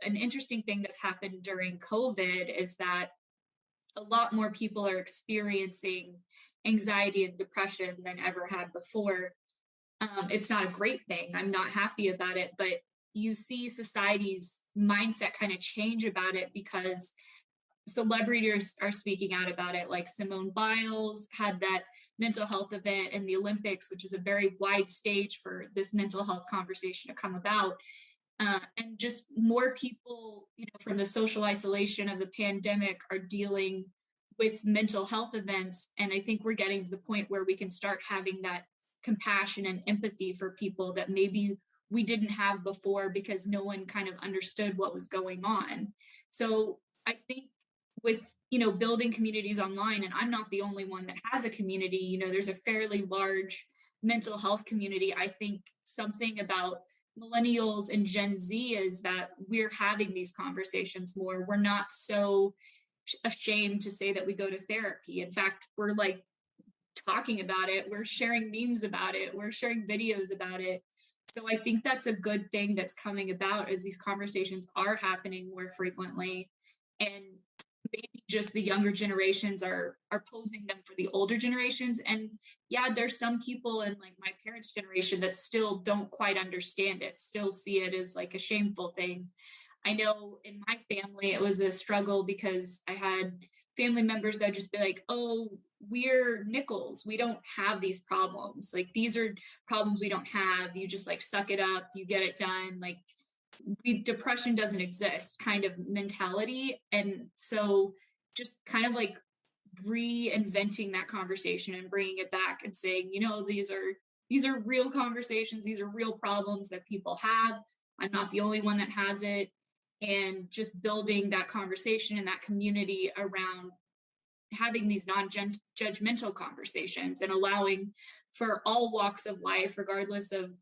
an interesting thing that's happened during COVID is that a lot more people are experiencing anxiety and depression than ever had before. It's not a great thing. I'm not happy about it, but you see society's mindset kind of change about it because celebrities are speaking out about it. Like Simone Biles had that mental health event in the Olympics, which is a very wide stage for this mental health conversation to come about. And just more people, from the social isolation of the pandemic are dealing with mental health events. And I think we're getting to the point where we can start having that compassion and empathy for people that maybe we didn't have before because no one kind of understood what was going on. So I think with, building communities online, and I'm not the only one that has a community, there's a fairly large mental health community. I think something about millennials and Gen Z is that we're having these conversations more. We're not so ashamed to say that we go to therapy. In fact, we're like talking about it. We're sharing memes about it. We're sharing videos about it. So I think that's a good thing that's coming about as these conversations are happening more frequently. And maybe just the younger generations are posing them for the older generations. And yeah, there's some people in like my parents' generation that still don't quite understand it, still see it as like a shameful thing. I know in my family, it was a struggle because I had family members that would just be like, oh, we're nickels. We don't have these problems. Like, these are problems we don't have. You just like suck it up, you get it done. Like, depression doesn't exist kind of mentality. And so just kind of like reinventing that conversation and bringing it back and saying, these are real conversations. These are real problems that people have. I'm not the only one that has it. And just building that conversation and that community around having these non-judgmental conversations and allowing for all walks of life, regardless of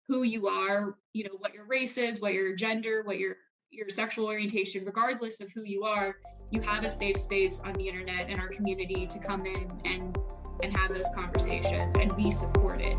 who you are, what your race is, what your gender, what your sexual orientation, regardless of who you are, you have a safe space on the internet and our community to come in and have those conversations and be supported.